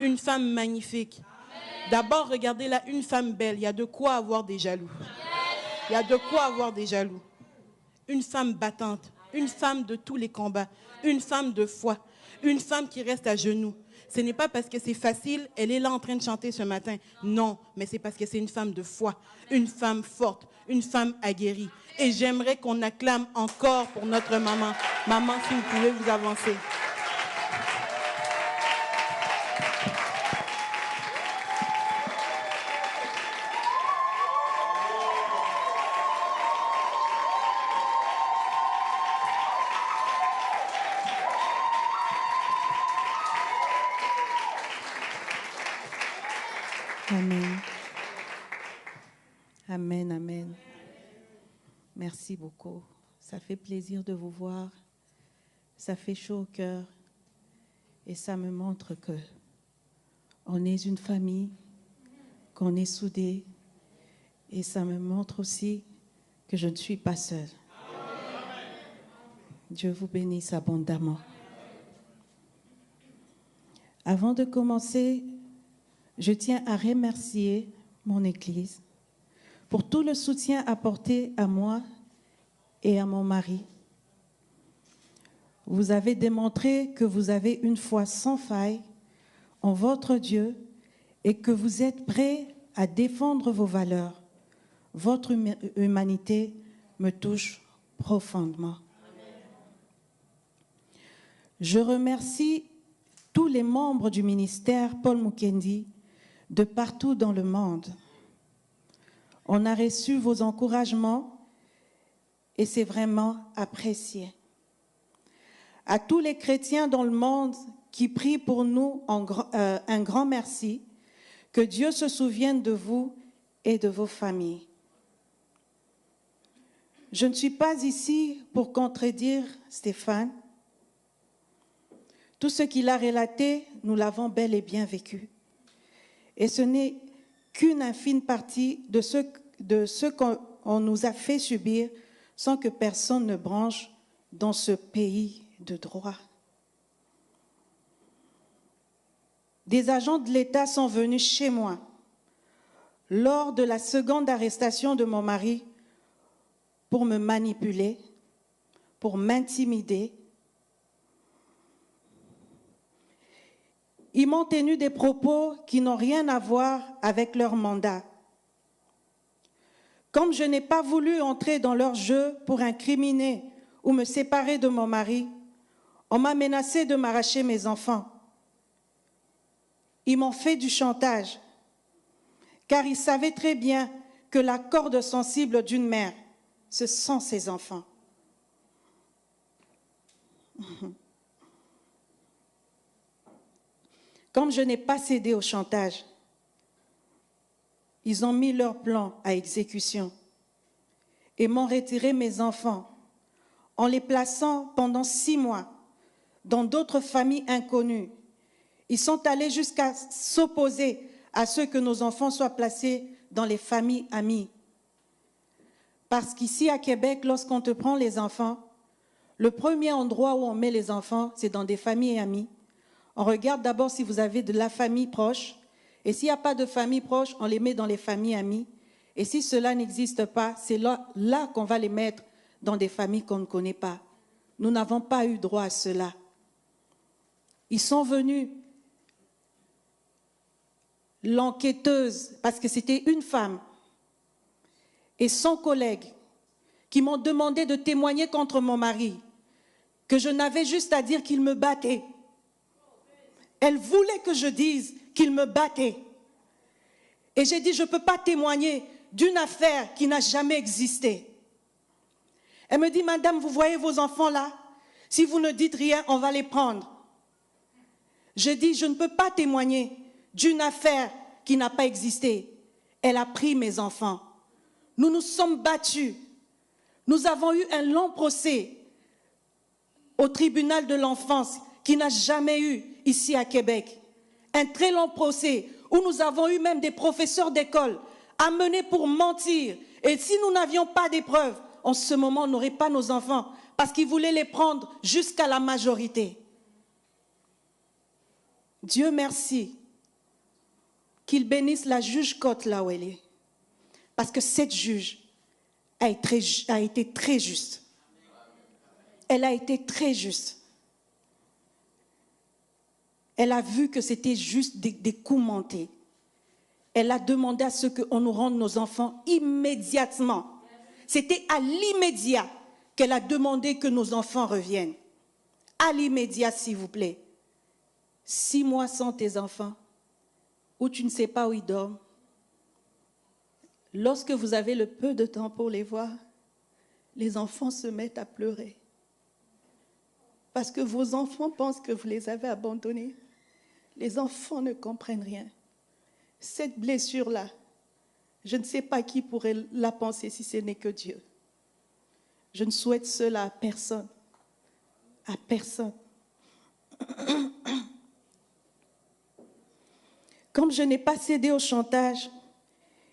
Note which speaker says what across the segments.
Speaker 1: Une femme magnifique. D'abord, regardez-la, une femme belle. Il y a de quoi avoir des jaloux. Il y a de quoi avoir des jaloux. Une femme battante. Une femme de tous les combats. Une femme de foi. Une femme qui reste à genoux. Ce n'est pas parce que c'est facile, elle est là en train de chanter ce matin. Non, mais c'est parce que c'est une femme de foi. Une femme forte. Une femme aguerrie. Et j'aimerais qu'on acclame encore pour notre maman. Maman, si vous pouvez vous avancer.
Speaker 2: Amen. Amen, amen. Merci beaucoup. Ça fait plaisir de vous voir. Ça fait chaud au cœur. Et ça me montre que on est une famille, qu'on est soudés. Et ça me montre aussi que je ne suis pas seule. Dieu vous bénisse abondamment. Avant de commencer, je tiens à remercier mon Église pour tout le soutien apporté à moi et à mon mari. Vous avez démontré que vous avez une foi sans faille en votre Dieu et que vous êtes prêts à défendre vos valeurs. Votre humanité me touche profondément. Je remercie tous les membres du ministère Paul Mukendi de partout dans le monde. On a reçu vos encouragements et c'est vraiment apprécié. À tous les chrétiens dans le monde qui prient pour nous, un grand merci. Que Dieu se souvienne de vous et de vos familles. Je ne suis pas ici pour contredire Stéphane. Tout ce qu'il a relaté, nous l'avons bel et bien vécu. Et ce n'est qu'une infime partie de ce qu'on nous a fait subir sans que personne ne bronche dans ce pays de droit. Des agents de l'État sont venus chez moi lors de la seconde arrestation de mon mari pour me manipuler, pour m'intimider. Ils m'ont tenu des propos qui n'ont rien à voir avec leur mandat. Comme je n'ai pas voulu entrer dans leur jeu pour incriminer ou me séparer de mon mari, on m'a menacé de m'arracher mes enfants. Ils m'ont fait du chantage, car ils savaient très bien que la corde sensible d'une mère, ce sont ses enfants. Comme je n'ai pas cédé au chantage, ils ont mis leur plan à exécution et m'ont retiré mes enfants en les plaçant pendant 6 mois dans d'autres familles inconnues. Ils sont allés jusqu'à s'opposer à ce que nos enfants soient placés dans les familles amies. Parce qu'ici à Québec, lorsqu'on te prend les enfants, le premier endroit où on met les enfants, c'est dans des familles amies. On regarde d'abord si vous avez de la famille proche. Et s'il n'y a pas de famille proche, on les met dans les familles amies. Et si cela n'existe pas, c'est là qu'on va les mettre dans des familles qu'on ne connaît pas. Nous n'avons pas eu droit à cela. Ils sont venus, l'enquêteuse, parce que c'était une femme, et son collègue, qui m'ont demandé de témoigner contre mon mari, que je n'avais juste à dire qu'il me battait. Elle voulait que je dise qu'il me battait. Et j'ai dit, je ne peux pas témoigner d'une affaire qui n'a jamais existé. Elle me dit, madame, vous voyez vos enfants là? Si vous ne dites rien, on va les prendre. Je dis, je ne peux pas témoigner d'une affaire qui n'a pas existé. Elle a pris mes enfants. Nous nous sommes battus. Nous avons eu un long procès au tribunal de l'enfance qui n'a jamais eu ici à Québec. Un très long procès où nous avons eu même des professeurs d'école amenés pour mentir. Et si nous n'avions pas des preuves, en ce moment, on n'aurait pas nos enfants parce qu'ils voulaient les prendre jusqu'à la majorité. Dieu merci, qu'il bénisse la juge Côte là où elle est. Parce que cette juge a été très juste. Elle a été très juste. Elle a vu que c'était juste des coups montés. Elle a demandé à ce qu'on nous rende nos enfants immédiatement. C'était à l'immédiat qu'elle a demandé que nos enfants reviennent. À l'immédiat, s'il vous plaît. 6 mois sans tes enfants, où tu ne sais pas où ils dorment. Lorsque vous avez le peu de temps pour les voir, les enfants se mettent à pleurer. Parce que vos enfants pensent que vous les avez abandonnés. Les enfants ne comprennent rien. Cette blessure-là, je ne sais pas qui pourrait la penser si ce n'est que Dieu. Je ne souhaite cela à personne. À personne. Comme je n'ai pas cédé au chantage,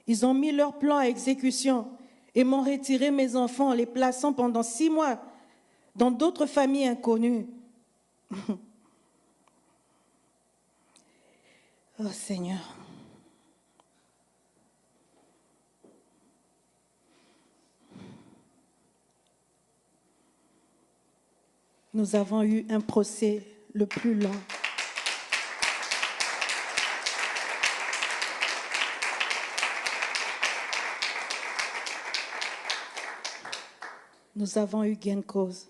Speaker 2: ils ont mis leur plan à exécution et m'ont retiré mes enfants en les plaçant pendant 6 mois dans d'autres familles inconnues. Oh Seigneur. Nous avons eu un procès le plus long. Nous avons eu gain de cause.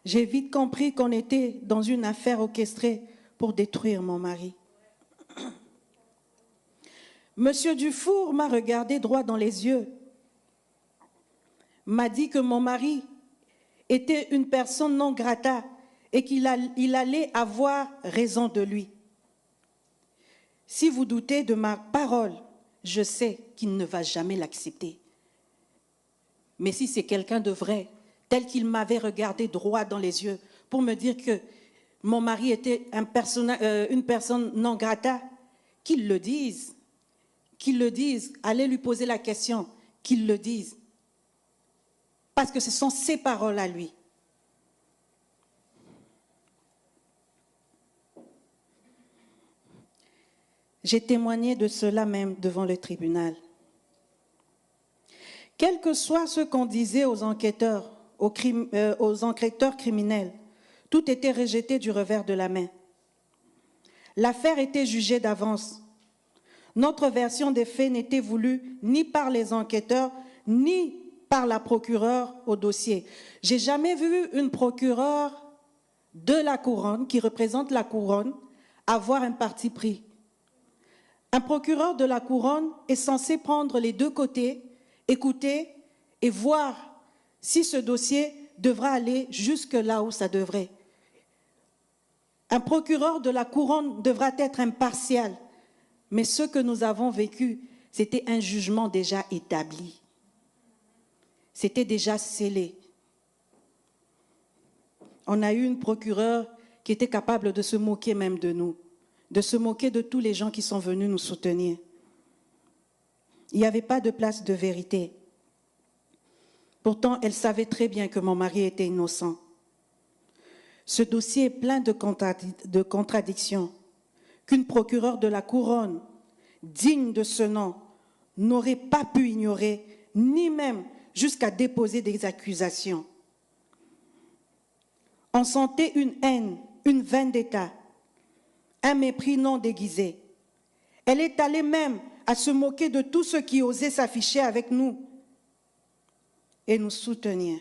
Speaker 2: J'ai vite compris qu'on était dans une affaire orchestrée pour détruire mon mari. Monsieur Dufour m'a regardé droit dans les yeux, m'a dit que mon mari était une personne non grata et qu'il allait avoir raison de lui. Si vous doutez de ma parole, je sais qu'il ne va jamais l'accepter. Mais si c'est quelqu'un de vrai, tel qu'il m'avait regardé droit dans les yeux pour me dire que mon mari était une personne non grata, qu'il le dise. Qu'il le dise. Allez lui poser la question, qu'il le dise. Parce que ce sont ses paroles à lui. J'ai témoigné de cela même devant le tribunal. Quel que soit ce qu'on disait aux enquêteurs, aux enquêteurs criminels, tout était rejeté du revers de la main. L'affaire était jugée d'avance. Notre version des faits n'était voulue ni par les enquêteurs, ni par la procureure au dossier. J'ai jamais vu une procureure de la couronne, qui représente la couronne, avoir un parti pris. Un procureur de la couronne est censé prendre les deux côtés, écouter et voir si ce dossier devra aller jusque là où ça devrait. Un procureur de la couronne devra être impartial. Mais ce que nous avons vécu, c'était un jugement déjà établi. C'était déjà scellé. On a eu une procureure qui était capable de se moquer même de nous, de se moquer de tous les gens qui sont venus nous soutenir. Il n'y avait pas de place de vérité. Pourtant, elle savait très bien que mon mari était innocent. Ce dossier est plein de contradictions qu'une procureure de la couronne, digne de ce nom, n'aurait pas pu ignorer, ni même jusqu'à déposer des accusations. On sentait une haine, une vendetta, un mépris non déguisé. Elle est allée même à se moquer de tous ceux qui osaient s'afficher avec nous et nous soutenir.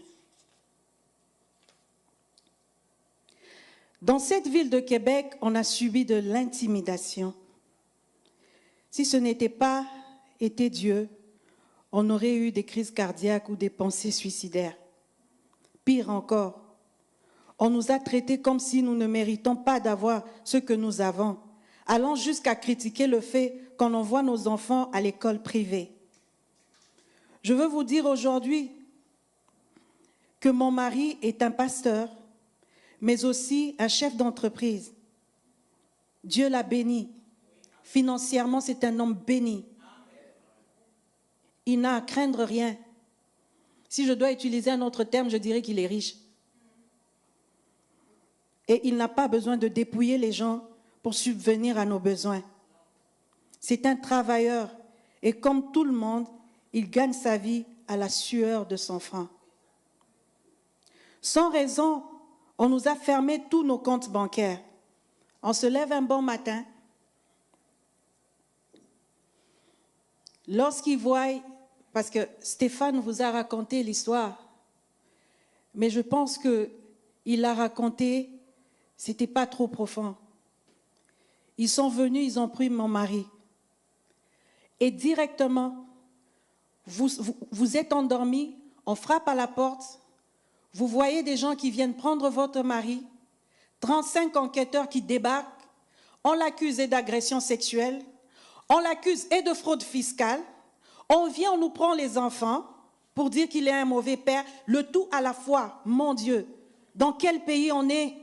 Speaker 2: Dans cette ville de Québec, on a subi de l'intimidation. Si ce n'était pas été Dieu, on aurait eu des crises cardiaques ou des pensées suicidaires. Pire encore, on nous a traités comme si nous ne méritons pas d'avoir ce que nous avons, allant jusqu'à critiquer le fait qu'on envoie nos enfants à l'école privée. Je veux vous dire aujourd'hui que mon mari est un pasteur, mais aussi un chef d'entreprise. Dieu l'a béni. Financièrement, c'est un homme béni. Il n'a à craindre rien. Si je dois utiliser un autre terme, je dirais qu'il est riche. Et il n'a pas besoin de dépouiller les gens pour subvenir à nos besoins. C'est un travailleur et comme tout le monde, il gagne sa vie à la sueur de son front. Sans raison, on nous a fermé tous nos comptes bancaires. On se lève un bon matin. Lorsqu'il voit, parce que Stéphane vous a raconté l'histoire, mais je pense qu'il l'a raconté, c'était pas trop profond. Ils sont venus, ils ont pris mon mari. Et directement, vous êtes endormis, on frappe à la porte, vous voyez des gens qui viennent prendre votre mari, 35 enquêteurs qui débarquent, on l'accuse d'agression sexuelle, on l'accuse et de fraude fiscale, on vient, on nous prend les enfants pour dire qu'il est un mauvais père, le tout à la fois. Mon Dieu, dans quel pays on est?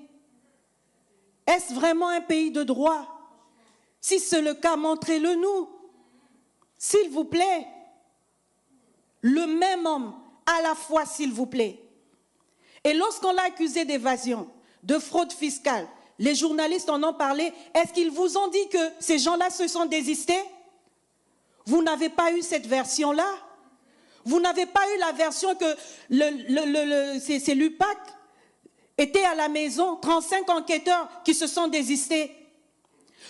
Speaker 2: Est-ce vraiment un pays de droit? Si c'est le cas, montrez-le nous. S'il vous plaît. Le même homme, à la fois, s'il vous plaît. Et lorsqu'on l'a accusé d'évasion, de fraude fiscale, les journalistes en ont parlé, est-ce qu'ils vous ont dit que ces gens-là se sont désistés? Vous n'avez pas eu cette version-là? Vous n'avez pas eu la version que c'est l'UPAC était à la maison, 35 enquêteurs qui se sont désistés.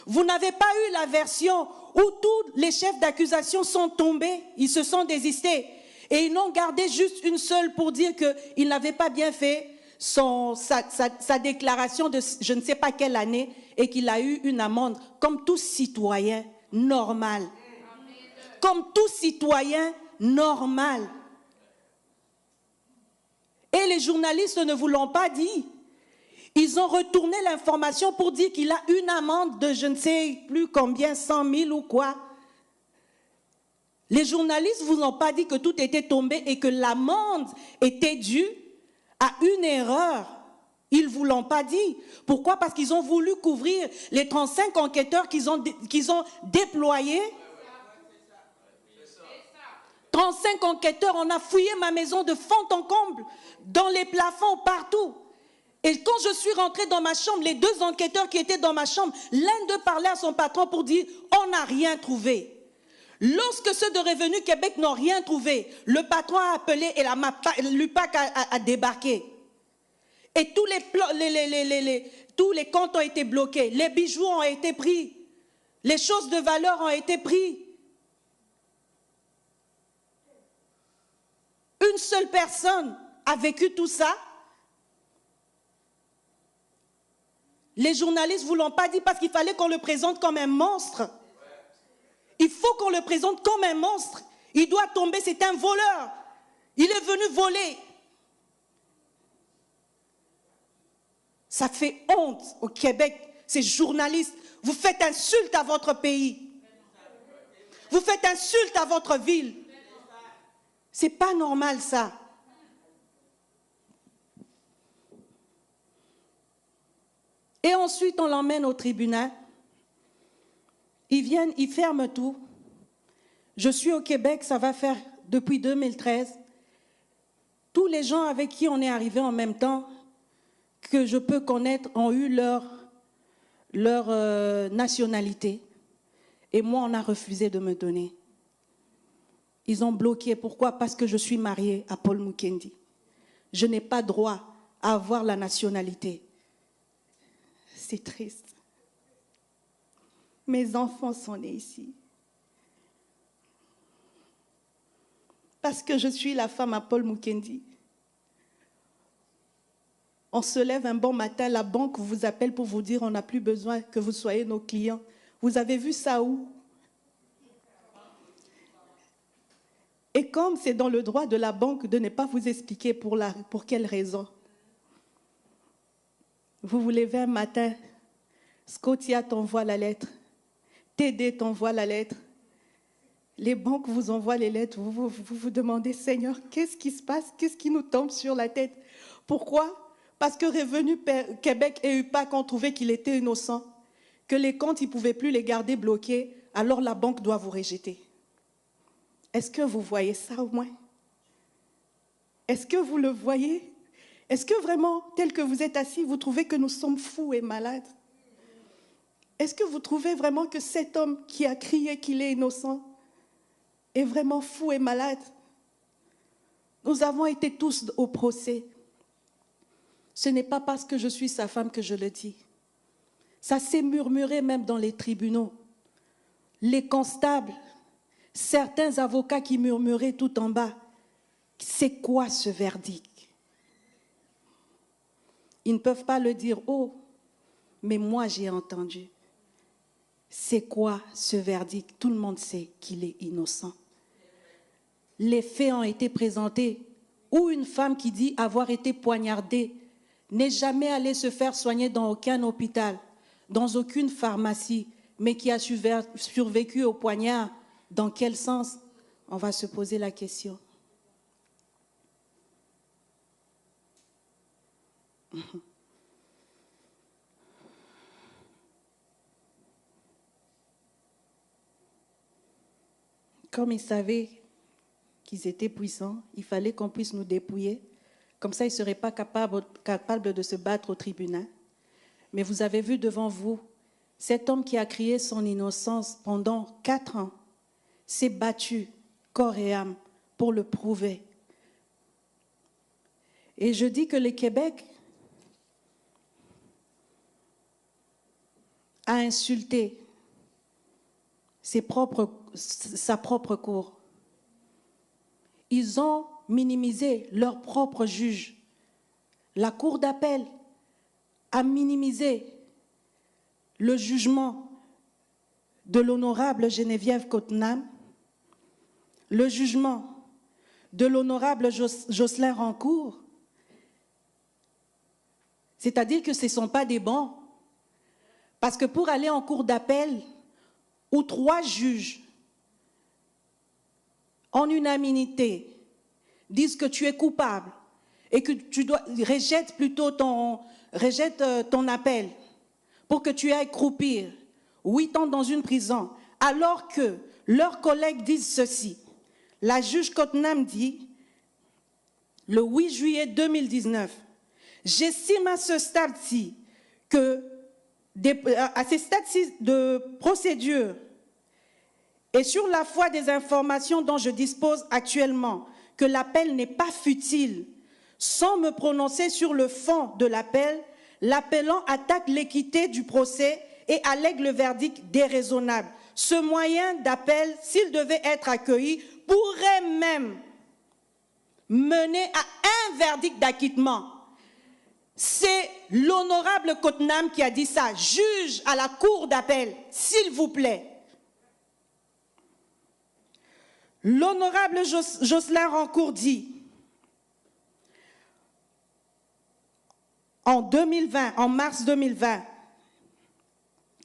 Speaker 2: Vous n'avez pas eu la version où tous les chefs d'accusation sont tombés, ils se sont désistés. Et ils n'ont gardé juste une seule pour dire qu'il n'avait pas bien fait sa déclaration de je ne sais pas quelle année et qu'il a eu une amende comme tout citoyen normal. Comme tout citoyen normal. Et les journalistes ne vous l'ont pas dit. Ils ont retourné l'information pour dire qu'il a une amende de je ne sais plus combien, 100 000 ou quoi. Les journalistes ne vous ont pas dit que tout était tombé et que l'amende était due à une erreur. Ils ne vous l'ont pas dit. Pourquoi? Parce qu'ils ont voulu couvrir les 35 enquêteurs qu'ils ont déployés. 35 enquêteurs, on a fouillé ma maison de fond en comble, dans les plafonds, partout. Et quand je suis rentrée dans ma chambre, les deux enquêteurs qui étaient dans ma chambre, l'un d'eux parlait à son patron pour dire « on n'a rien trouvé ». Lorsque ceux de Revenu Québec n'ont rien trouvé, le patron a appelé et l'UPAC a débarqué. Et tous les comptes ont été bloqués, les bijoux ont été pris, les choses de valeur ont été prises. Une seule personne a vécu tout ça. Les journalistes ne vous l'ont pas dit parce qu'il fallait qu'on le présente comme un monstre. Il faut qu'on le présente comme un monstre. Il doit tomber, c'est un voleur. Il est venu voler. Ça fait honte au Québec, ces journalistes. Vous faites insulte à votre pays. Vous faites insulte à votre ville. C'est pas normal ça. Et ensuite, on l'emmène au tribunal. Ils viennent, ils ferment tout. Je suis au Québec, ça va faire depuis 2013. Tous les gens avec qui on est arrivé en même temps, que je peux connaître, ont eu leur nationalité. Et moi, on a refusé de me donner. Ils ont bloqué. Pourquoi? Parce que je suis mariée à Paul Mukendi. Je n'ai pas droit à avoir la nationalité. C'est triste. Mes enfants sont nés ici. Parce que je suis la femme à Paul Mukendi. On se lève un bon matin, la banque vous appelle pour vous dire on n'a plus besoin que vous soyez nos clients. Vous avez vu ça où? Et comme c'est dans le droit de la banque de ne pas vous expliquer pour quelle raison, vous vous levez un matin, Scotia t'envoie la lettre, TD t'envoie la lettre, les banques vous envoient les lettres, vous vous demandez, Seigneur, qu'est-ce qui se passe? Qu'est-ce qui nous tombe sur la tête? Pourquoi? Parce que Revenu Québec et UPAC ont trouvé qu'il était innocent, que les comptes, ils ne pouvaient plus les garder bloqués, alors la banque doit vous rejeter. Est-ce que vous voyez ça au moins? Est-ce que vous le voyez? Est-ce que vraiment, tel que vous êtes assis, vous trouvez que nous sommes fous et malades?
Speaker 3: Est-ce que vous trouvez vraiment que cet homme qui a crié qu'il est innocent est vraiment fou et malade? Nous avons été tous au procès. Ce n'est pas parce que je suis sa femme que je le dis. Ça s'est murmuré même dans les tribunaux. Les constables, certains avocats qui murmuraient tout en bas. C'est quoi ce verdict? Ils ne peuvent pas le dire haut, mais moi j'ai entendu. C'est quoi ce verdict? Tout le monde sait qu'il est innocent. Les faits ont été présentés. Ou une femme qui dit avoir été poignardée n'est jamais allée se faire soigner dans aucun hôpital, dans aucune pharmacie, mais qui a survécu au poignard. Dans quel sens? On va se poser la question. Comme ils savaient qu'ils étaient puissants, il fallait qu'on puisse nous dépouiller. Comme ça, ils ne seraient pas capables de se battre au tribunal. Mais vous avez vu devant vous, cet homme qui a crié son innocence pendant 4 ans s'est battu corps et âme pour le prouver. Et je dis que le Québec a insulté sa propre cour. Ils ont minimisé leur propre juge. La cour d'appel a minimisé le jugement de l'honorable Geneviève Cottenham, le jugement de l'honorable Jocelyn Rancourt. C'est-à-dire que ce ne sont pas des bons. Parce que pour aller en cour d'appel, où 3 juges, en unanimité, disent que tu es coupable et que tu rejette ton appel pour que tu ailles croupir 8 ans dans une prison, alors que leurs collègues disent ceci. La juge Cottenham dit, le 8 juillet 2019, j'estime à ce stade-ci que à ces stades-ci de procédure et sur la foi des informations dont je dispose actuellement, que l'appel n'est pas futile. Sans me prononcer sur le fond de l'appel, l'appellant attaque l'équité du procès et allègue le verdict déraisonnable. Ce moyen d'appel, s'il devait être accueilli, pourrait même mener à un verdict d'acquittement. C'est l'honorable Cottenham qui a dit ça. Juge à la cour d'appel, s'il vous plaît. L'honorable Jocelyn Rancourt dit, en mars 2020,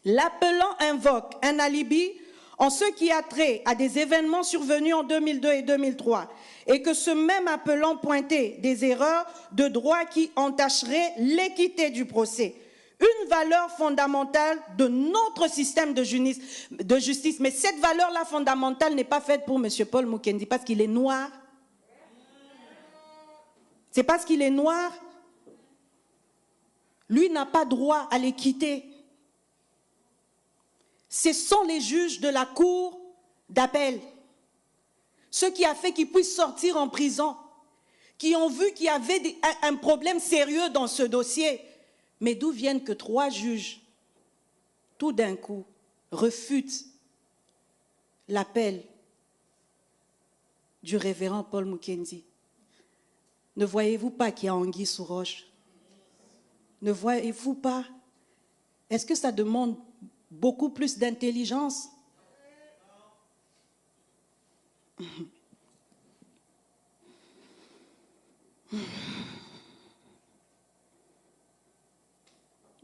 Speaker 3: l'appelant invoque un alibi en ce qui a trait à des événements survenus en 2002 et 2003 et que ce même appelant pointait des erreurs de droit qui entacheraient l'équité du procès. Une valeur fondamentale de notre système de justice. Mais cette valeur-là fondamentale n'est pas faite pour M. Paul Mukendi parce qu'il est noir. C'est parce qu'il est noir. Lui n'a pas droit à l'équité. Ce sont les juges de la cour d'appel, ceux qui ont fait qu'il puisse sortir en prison, qui ont vu qu'il y avait un problème sérieux dans ce dossier. Mais d'où viennent que 3 juges, tout d'un coup, refutent l'appel du révérend Paul Mukendi? Ne voyez-vous pas qu'il y a anguille sous roche? Ne voyez-vous pas? Est-ce que ça demande beaucoup plus d'intelligence?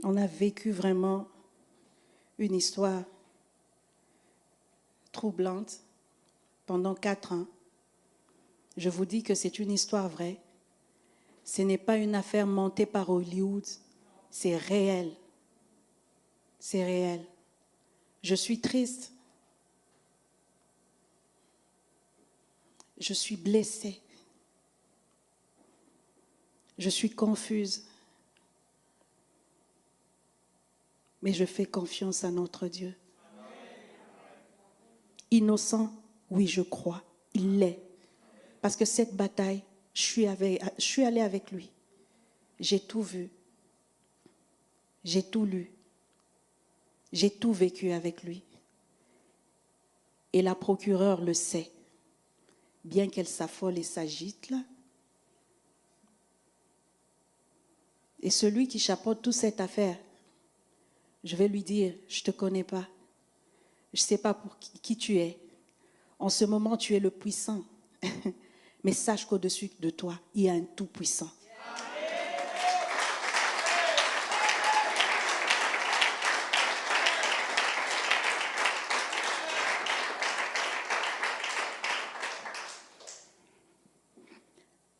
Speaker 3: On a vécu vraiment une histoire troublante pendant 4 ans. Je vous dis que c'est une histoire vraie. Ce n'est pas une affaire montée par Hollywood. C'est réel. C'est réel. Je suis triste. Je suis blessée. Je suis confuse.
Speaker 2: mais je fais confiance à notre Dieu. Innocent, oui, je crois, il l'est. Parce que cette bataille, je suis allée avec lui. J'ai tout vu. J'ai tout lu. J'ai tout vécu avec lui. Et la procureure le sait. Bien qu'elle s'affole et s'agite là. Et celui qui chapeaute toute cette affaire, je vais lui dire, je ne te connais pas. Je ne sais pas pour qui tu es. En ce moment, tu es le puissant. Mais sache qu'au-dessus de toi, il y a un tout-puissant.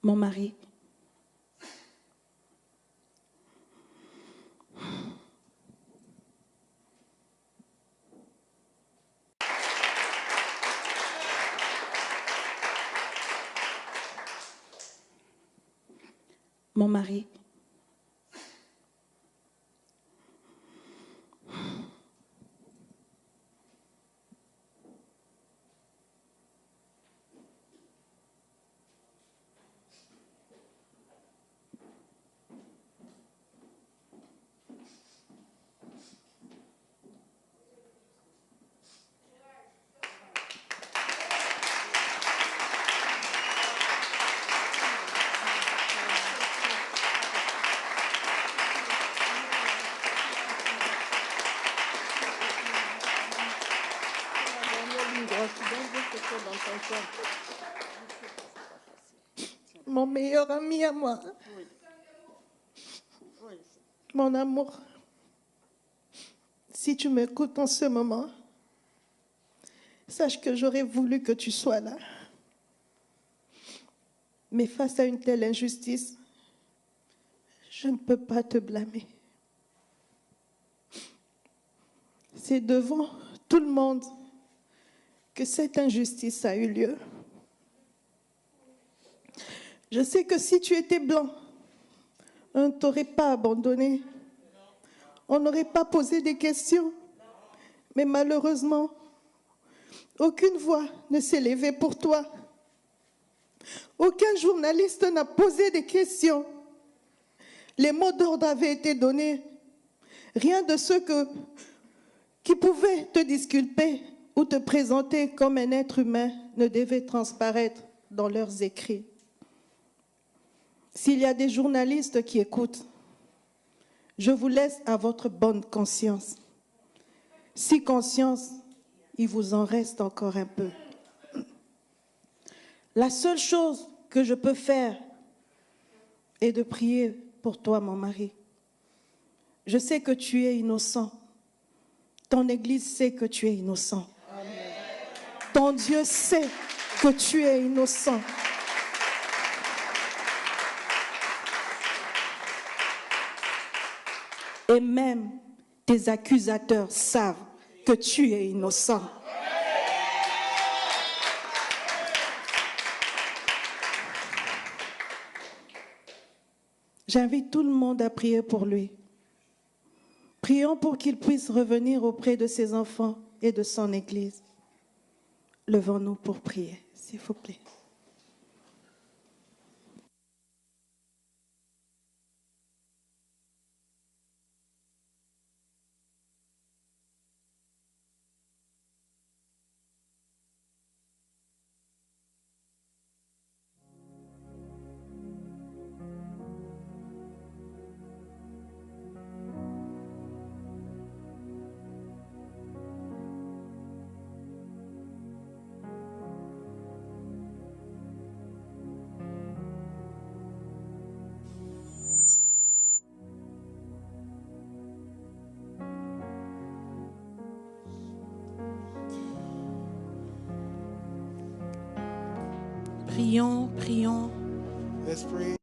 Speaker 2: Mon mari, mon mari,
Speaker 4: mon meilleur ami à moi, mon amour, si tu m'écoutes en ce moment, sache que j'aurais voulu que tu sois là. Mais face à une telle injustice, je ne peux pas te blâmer. C'est devant tout le monde que cette injustice a eu lieu. Je sais que si tu étais blanc, on ne t'aurait pas abandonné. On n'aurait pas posé des questions. Mais malheureusement, aucune voix ne s'est levée pour toi. Aucun journaliste n'a posé des questions. Les mots d'ordre avaient été donnés. Rien de ceux qui pouvaient te disculper ou te présenter comme un être humain ne devait transparaître dans leurs écrits. S'il y a des journalistes qui écoutent, je vous laisse à votre bonne conscience. Si conscience, il vous en reste encore un peu. La seule chose que je peux faire est de prier pour toi, mon mari. Je sais que tu es innocent. Ton Église sait que tu es innocent. Amen. Ton Dieu sait que tu es innocent. Et même tes accusateurs savent que tu es innocent. J'invite tout le monde à prier pour lui. Prions pour qu'il puisse revenir auprès de ses enfants et de son Église. Levons-nous pour prier, s'il vous plaît.
Speaker 1: Prions, prions.
Speaker 5: Let's pray.